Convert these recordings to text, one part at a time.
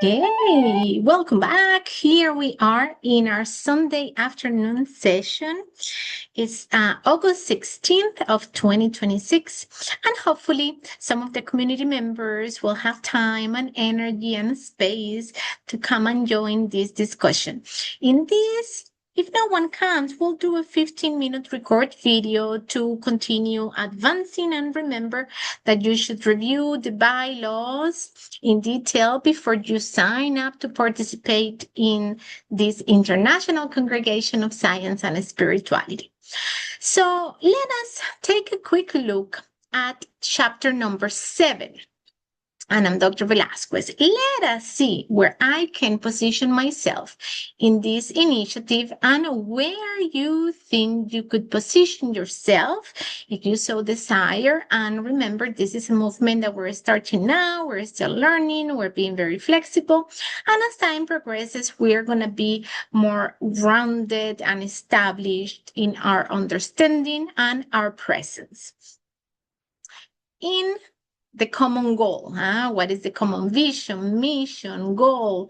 Hey, welcome back. Here we are in our Sunday afternoon session. It's August 16th of 2026, and hopefully some of the community members will have time and energy and space to come and join this discussion. In this If no one comes, we'll do a 15-minute record video to continue advancing. And remember that you should review the bylaws in detail before you sign up to participate in this international congregation of science and spirituality. So let us take a quick look at chapter number 7. And I'm Dr. Velazquez. Let us see where I can position myself in this initiative and where you think you could position yourself if you so desire. And remember, this is a movement that we're starting now. We're still learning. We're being very flexible. And as time progresses, we're going to be more rounded and established in our understanding and our presence. In the common goal. What is the common vision, mission, goal?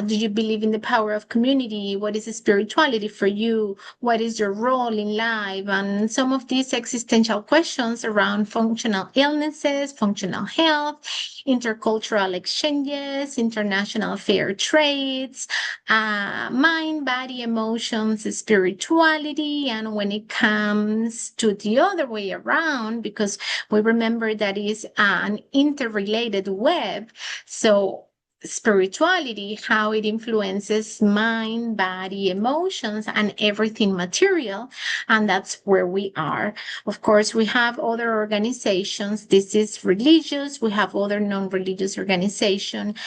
Do you believe in the power of community? What is spirituality for you? What is your role in life? And some of these existential questions around functional illnesses, functional health, intercultural exchanges, international fair trades, mind, body, emotions, spirituality. And when it comes to the other way around, because we remember that is an interrelated web. So spirituality, how it influences mind, body, emotions, and everything material. And that's where we are. Of course, we have other organizations. This is religious. We have other non-religious organizations,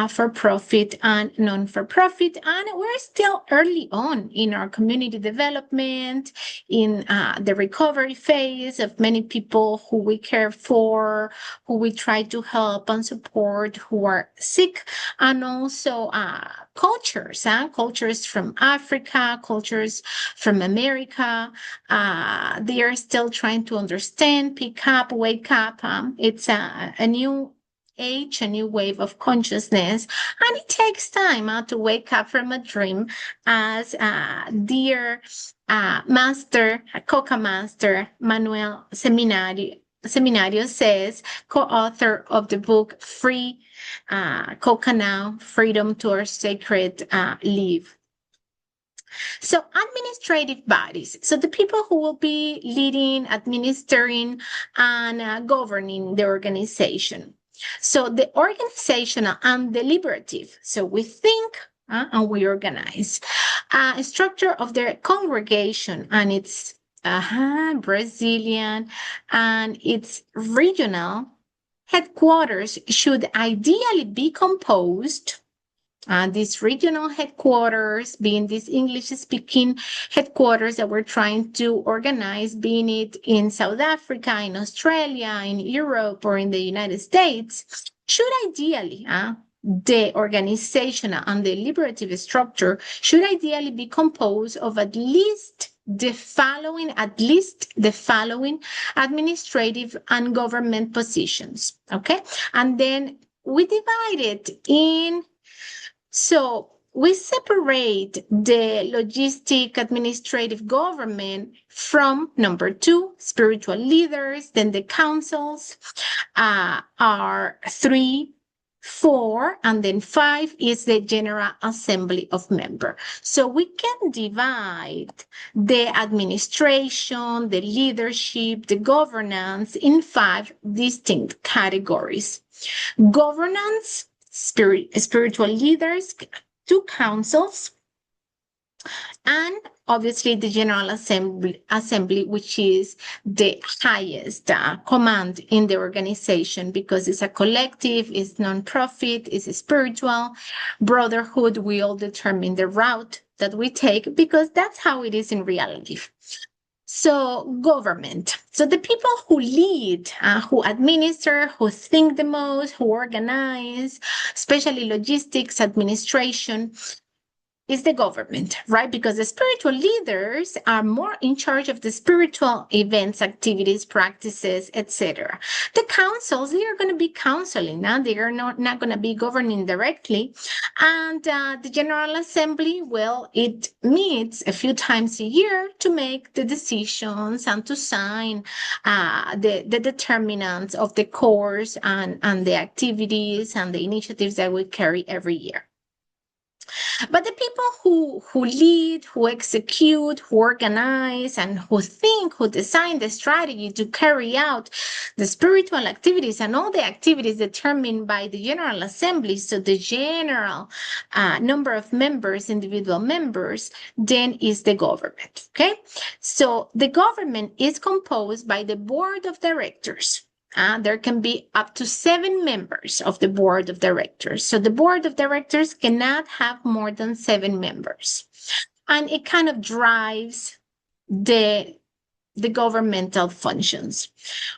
for profit and non-for-profit. And we're still early on in our community development, in the recovery phase of many people who we care for, who we try to help and support, who are sick, and also cultures from Africa, cultures from America. They are still trying to understand, pick up, wake up. It's a new age, a new wave of consciousness, and it takes time to wake up from a dream, as dear master, Coca Master Manuel Seminario says, co-author of the book Free Coca Now, Freedom to Our Sacred Life. So administrative bodies. So the people who will be leading, administering, and governing the organization. So the organizational and deliberative. So we think and we organize. Structure of the congregation and its Brazilian and its regional headquarters should ideally be composed. These regional headquarters, being these English-speaking headquarters that we're trying to organize, being it in South Africa, in Australia, in Europe, or in the United States, should ideally, the organizational and deliberative structure should ideally be composed of at least the following administrative and government positions. Okay. And then we divide it in. So we separate the logistic administrative government from number 2, spiritual leaders, then the councils are 3, 4, and then 5 is the General Assembly of Members. So we can divide the administration, the leadership, the governance in 5 distinct categories. Governance, spiritual leaders, 2 councils, and obviously the General Assembly, which is the highest command in the organization, because it's a collective, it's non-profit, it's spiritual brotherhood. We all determine the route that we take, because that's how it is in real life. So government. So the people who lead, who administer, who think the most, who organize, especially logistics, administration, is the government, right? Because the spiritual leaders are more in charge of the spiritual events, activities, practices, etc. The councils, they are going to be counseling. Now they are not going to be governing directly. And the General Assembly, well, it meets a few times a year to make the decisions and to sign the determinants of the course and the activities and the initiatives that we carry every year. But the people who lead, who execute, who organize, and who think, who design the strategy to carry out the spiritual activities and all the activities determined by the General Assembly, so the general number of members, individual members, then is the government. Okay, so the government is composed by the board of directors. There can be up to 7 members of the board of directors. So the board of directors cannot have more than 7 members. And it kind of drives the governmental functions.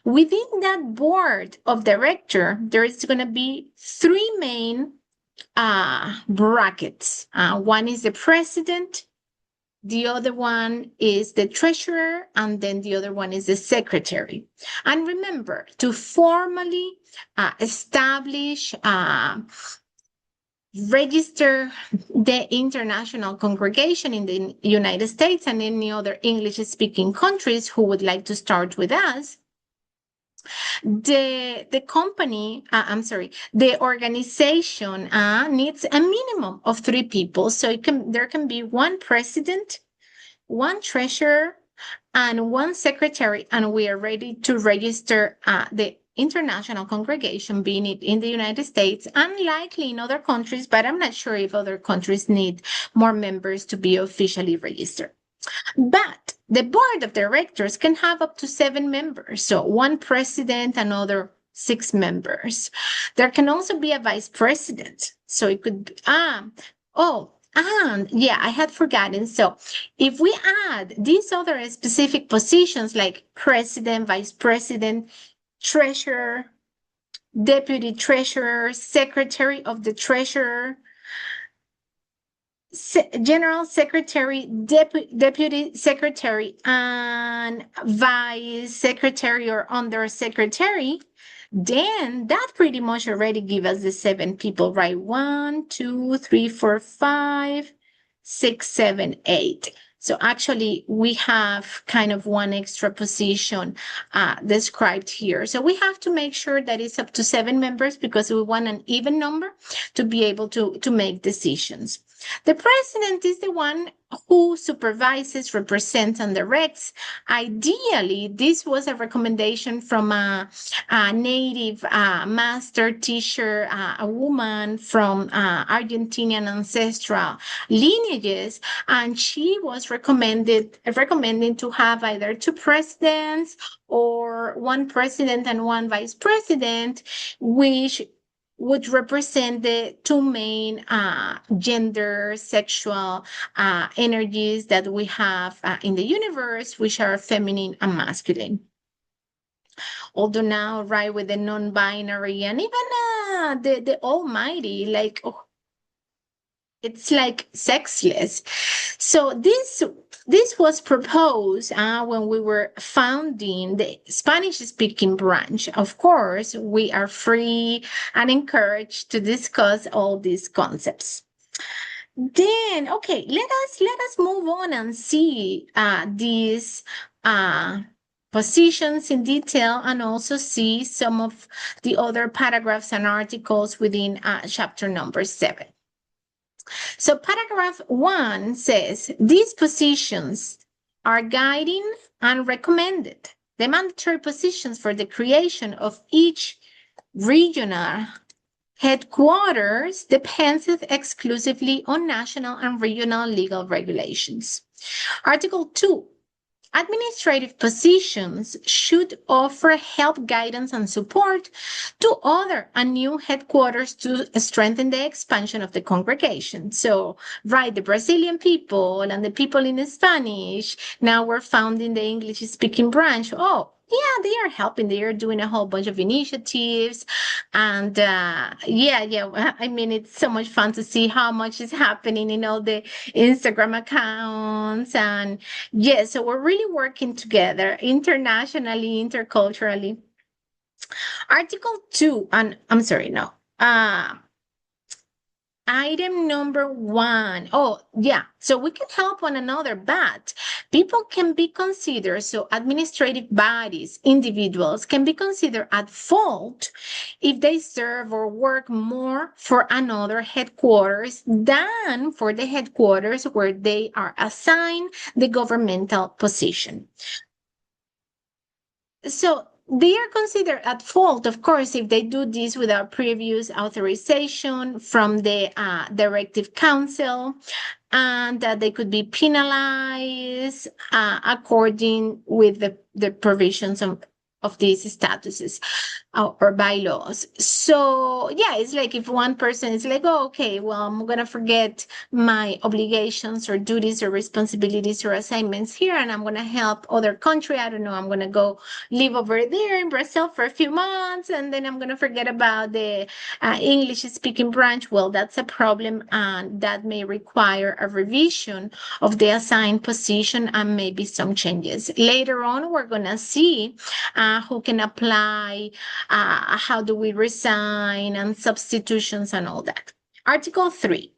Within that board of director, there is going to be 3 main brackets. One is the president, the other one is the treasurer, and then the other one is the secretary. And remember, to formally establish, register the international congregation in the United States and any other English-speaking countries who would like to start with us, the company, the organization needs a minimum of 3 people. So there can be 1 president, 1 treasurer, and 1 secretary, and we are ready to register the international congregation, being it in the United States and likely in other countries, but I'm not sure if other countries need more members to be officially registered. But the board of directors can have up to 7 members. So 1 president, another 6 members. There can also be a vice president. So it could be, and yeah, I had forgotten. So if we add these other specific positions like president, vice president, treasurer, deputy treasurer, secretary of the treasurer, general secretary, deputy secretary, and vice secretary or under secretary, then that pretty much already gives us the 7 people, right? 1, 2, 3, 4, 5, 6, 7, 8. So actually, we have kind of 1 extra position described here. So we have to make sure that it's up to 7 members because we want an even number to be able to make decisions. The president is the one who supervises, represents, and directs. Ideally, this was a recommendation from a native master teacher, a woman from Argentinian ancestral lineages, and she was recommending to have either 2 presidents or 1 president and 1 vice president, which would represent the 2 main gender, sexual energies that we have in the universe, which are feminine and masculine. Although now, right, with the non-binary and even the almighty, like, it's like sexless. So this was proposed when we were founding the Spanish-speaking branch. Of course, we are free and encouraged to discuss all these concepts. Then, okay, let us move on and see these positions in detail and also see some of the other paragraphs and articles within chapter number 7. So paragraph 1 says, these positions are guiding and recommended. The mandatory positions for the creation of each regional headquarters depends exclusively on national and regional legal regulations. Article 2. Administrative positions should offer help, guidance, and support to other and new headquarters to strengthen the expansion of the congregation. So, right, the Brazilian people and the people in Spanish, now we're founding the English-speaking branch. Oh, Yeah, they are helping. They are doing a whole bunch of initiatives. And I mean, it's so much fun to see how much is happening in all the Instagram accounts. And yeah, so we're really working together internationally, interculturally. Article 2, and I'm sorry, no. Uh, Item number 1. Oh, yeah. So we can help one another, but people can be considered, so administrative bodies, individuals can be considered at fault if they serve or work more for another headquarters than for the headquarters where they are assigned the governmental position. So they are considered at fault, of course, if they do this without previous authorization from the directive council, and that they could be penalized according with the provisions of these statuses or bylaws. So yeah, it's like if one person is like, oh, okay, well, I'm gonna forget my obligations or duties or responsibilities or assignments here, and I'm gonna help other country. I don't know, I'm gonna go live over there in Brazil for a few months, and then I'm gonna forget about the English speaking branch. Well, that's a problem, and that may require a revision of the assigned position and maybe some changes. Later on, we're gonna see who can apply, how do we resign, and substitutions and all that. Article 3.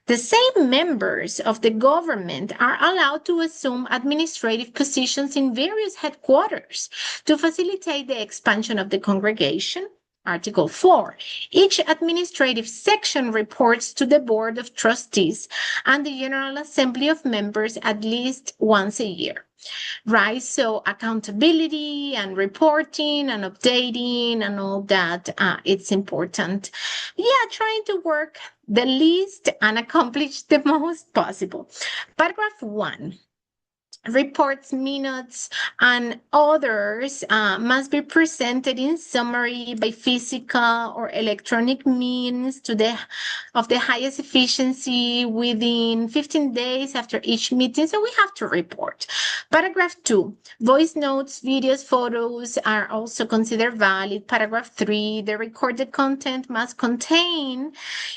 The same members of the government are allowed to assume administrative positions in various headquarters to facilitate the expansion of the congregation. Article 4. Each administrative section reports to the Board of Trustees and the General Assembly of members at least once a year, right? So accountability and reporting and updating and all that, it's important. Yeah, trying to work the least and accomplish the most possible. Paragraph 1. Reports, minutes, and others must be presented in summary by physical or electronic means to the of the highest efficiency within 15 days after each meeting. So we have to report. Paragraph 2. Voice notes, videos, photos are also considered valid. Paragraph 3. The recorded content must contain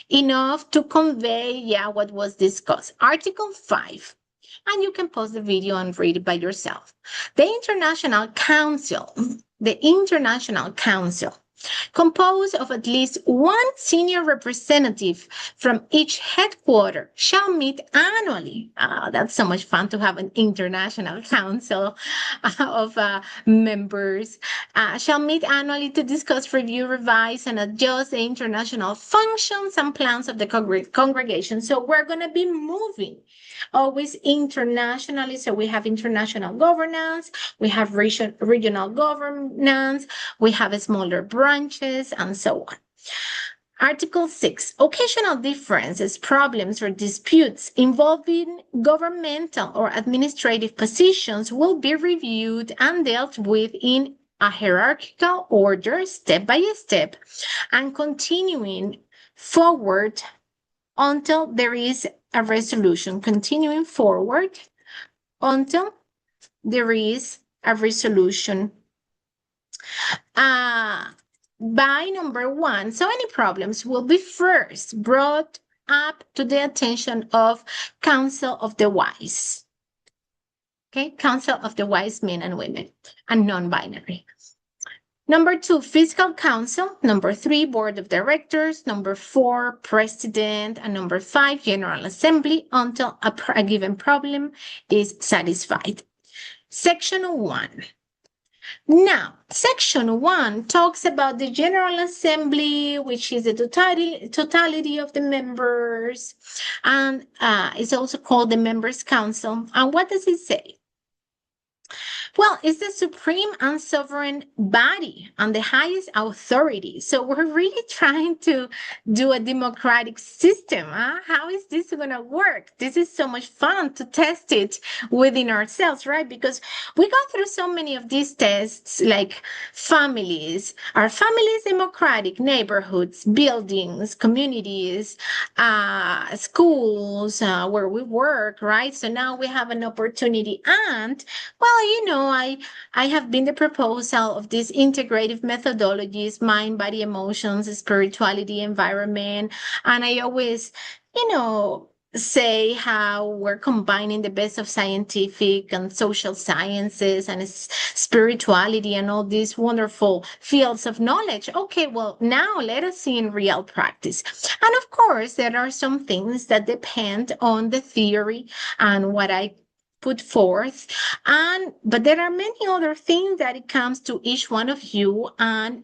enough to convey, what was discussed. Article 5, and you can pause the video and read it by yourself. The International Council, composed of at least one senior representative from each headquarter, shall meet annually. That's so much fun to have an international council of members. Shall meet annually to discuss, review, revise, and adjust the international functions and plans of the congregation. So we're going to be moving always internationally. So we have international governance, we have regional governance, we have smaller branches, and so on. Article 6. Occasional differences, problems, or disputes involving governmental or administrative positions will be reviewed and dealt with in a hierarchical order, step by step, and continuing forward until there is a resolution. Continuing forward until there is a resolution. By number 1, so any problems will be first brought up to the attention of Council of the Wise. Okay, Council of the Wise Men and Women and non-binary. Number 2, Fiscal Council. Number 3, Board of Directors. Number 4, President. And number 5, General Assembly, until a given problem is satisfied. Section 1. Now, Section 1 talks about the General Assembly, which is the totality of the members, and it's also called the Members' Council. And what does it say? Well, it's the supreme and sovereign body and the highest authority. So we're really trying to do a democratic system. Huh? How is this going to work? This is so much fun to test it within ourselves, right? Because we go through so many of these tests, like families. Are families democratic? Neighborhoods, buildings, communities, schools, where we work, right? So now we have an opportunity. And, well, I have been the proposal of these integrative methodologies, mind, body, emotions, spirituality, environment. And I always, say how we're combining the best of scientific and social sciences and spirituality and all these wonderful fields of knowledge. Okay, well, now let us see in real practice. And of course, there are some things that depend on the theory and what I put forth. But there are many other things that it comes to each one of you and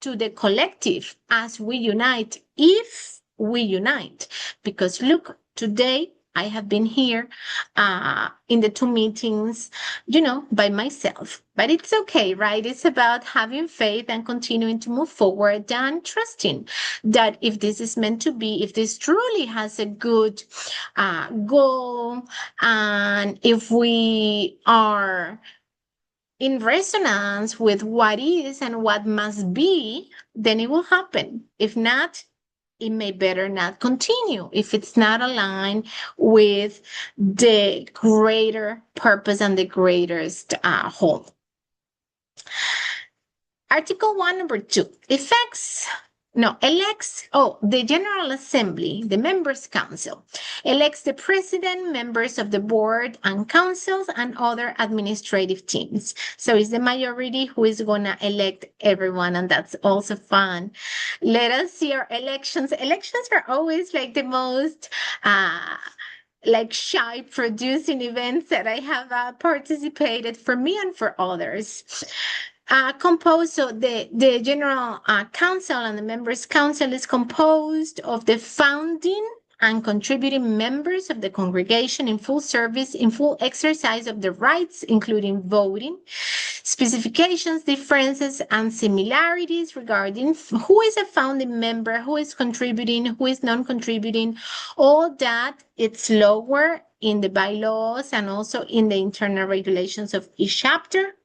to the collective as we unite, if we unite. Because look, today I have been here in the two meetings, by myself. But it's okay, right? It's about having faith and continuing to move forward and trusting that if this is meant to be, if this truly has a good goal, and if we are in resonance with what is and what must be, then it will happen. If not, it may better not continue if it's not aligned with the greater purpose and the greatest whole. Article 1, number 2, the General Assembly, the Members' Council, elects the president, members of the board and councils, and other administrative teams. So it's the majority who is going to elect everyone, and that's also fun. Let us see our elections. Elections are always like the most shy producing events that I have participated for me and for others. So the General Council and the Members' Council is composed of the founding and contributing members of the congregation in full service, in full exercise of the rights, including voting, specifications, differences, and similarities regarding who is a founding member, who is contributing, who is non-contributing, all that it's lower in the bylaws and also in the internal regulations of each chapter.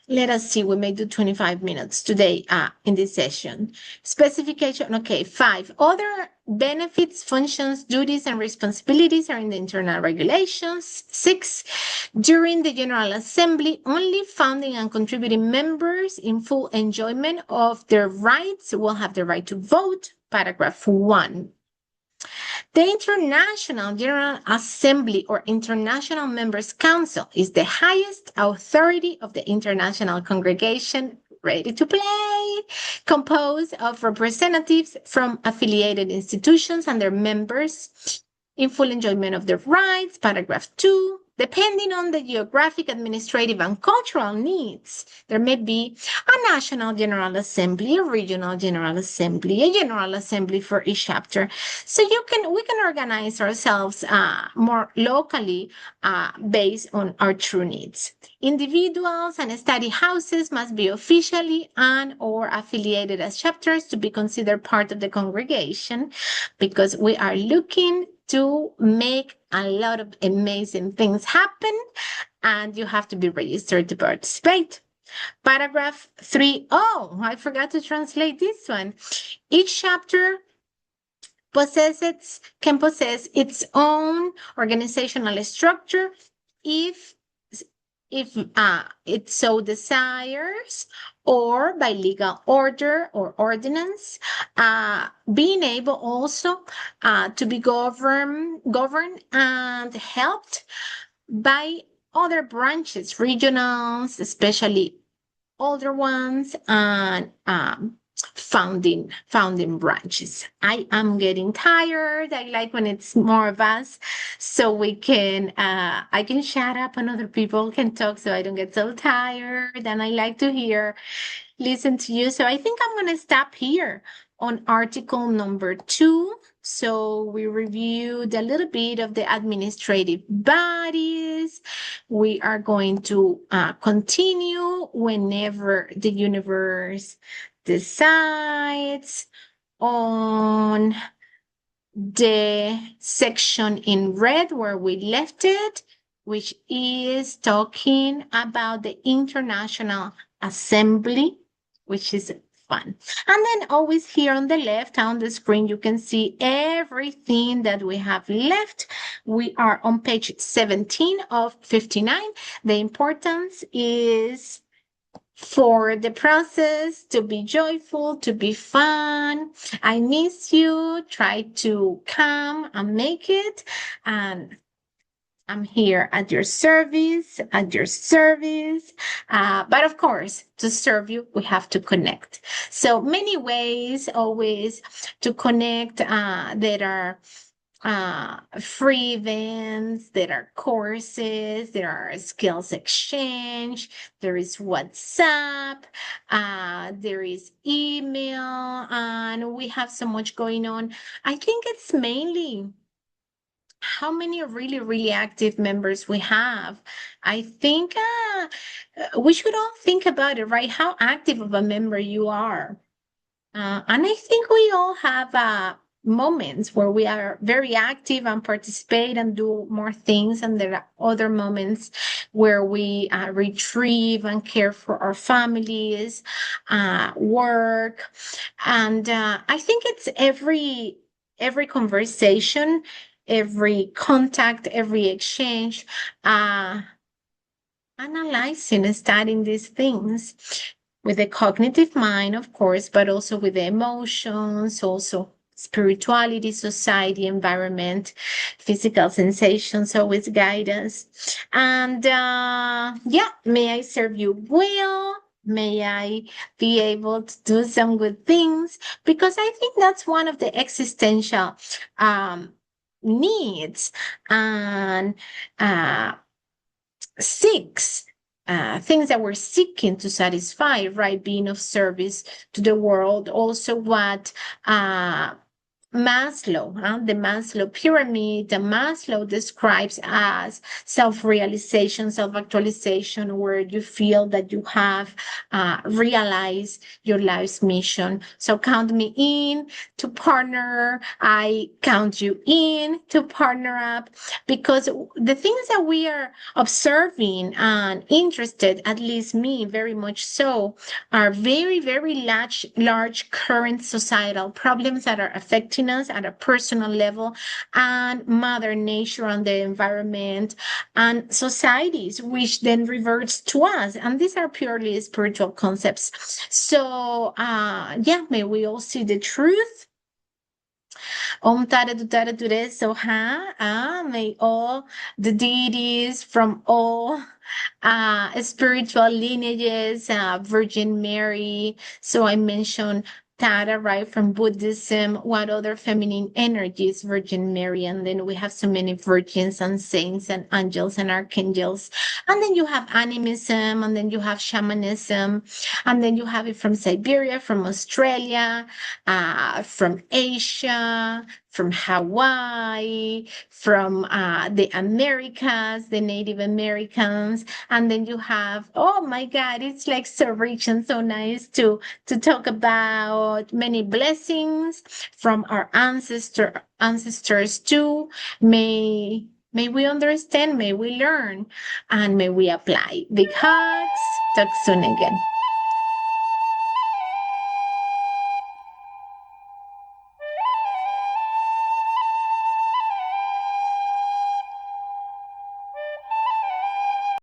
Let us see, we may do 25 minutes today in this session. Specification, okay, 5. Other benefits, functions, duties, and responsibilities are in the internal regulations. 6. During the General Assembly, only founding and contributing members in full enjoyment of their rights will have the right to vote. Paragraph 1. The International General Assembly or International Members' Council is the highest authority of the international congregation, ready to play, composed of representatives from affiliated institutions and their members in full enjoyment of their rights. Paragraph 2. Depending on the geographic, administrative, and cultural needs, there may be a national general assembly, a regional general assembly, a general assembly for each chapter. So we can organize ourselves more locally based on our true needs. Individuals and study houses must be officially and or affiliated as chapters to be considered part of the congregation, because we are looking to make a lot of amazing things happen, and you have to be registered to participate. Paragraph 3. Oh, I forgot to translate this one. Each chapter can possess its own organizational structure if it so desires, or by legal order or ordinance, being able also to be governed and helped by other branches, regionals, especially older ones, and founding branches. I am getting tired. I like when it's more of us, so we can I can shut up and other people can talk, so I don't get so tired. And I like to listen to you. So I think I'm going to stop here on article number 2. So we reviewed a little bit of the administrative bodies. We are going to continue whenever the universe decides on the section in red where we left it, which is talking about the International Assembly, which is fun. And then always here on the left on the screen, you can see everything that we have left We are on page 17 of 59. The importance is for the process to be joyful, to be fun. I miss you. Try to come and make it. And I'm here at your service, at your service. But of course, to serve you, we have to connect. So many ways always to connect. There are free events, there are courses, there are skills exchange, there is WhatsApp, there is email, and we have so much going on. I think it's mainly how many really, really active members we have. I think we should all think about it, right? How active of a member you are. And I think we all have moments where we are very active and participate and do more things. And there are other moments where we retrieve and care for our families, work. And I think it's every conversation, every contact, every exchange, analyzing and studying these things with the cognitive mind, of course, but also with the emotions, also spirituality, society, environment, physical sensations always guide us. And yeah, may I serve you well. May I be able to do some good things? Because I think that's one of the existential needs and uh, seeks things that we're seeking to satisfy, right? Being of service to the world. Also, what Maslow, the Maslow pyramid, the Maslow describes as self-realization, self-actualization, where you feel that you have realized your life's mission. So count me in to partner. I count you in to partner up, because the things that we are observing and interested, at least me very much so, are very, very large current societal problems that are affecting us at a personal level, and mother nature and the environment and societies, which then reverts to us. And these are purely spiritual concepts. So yeah, may we all see the truth. Om Tara Dutara Ture Soha. May all the deities from all spiritual lineages, Virgin Mary. So I mentioned Tara, right, from Buddhism. What other feminine energies? Virgin Mary. And then we have so many virgins and saints and angels and archangels. And then you have animism, and then you have shamanism, and then you have it from Siberia, from Australia, from Asia, from Hawaii, from the Americas, the Native Americans. And then you have, oh my God, it's like so rich and so nice to talk about many blessings from our ancestors too. May we understand, may we learn, and may we apply. Big hugs. Talk soon again.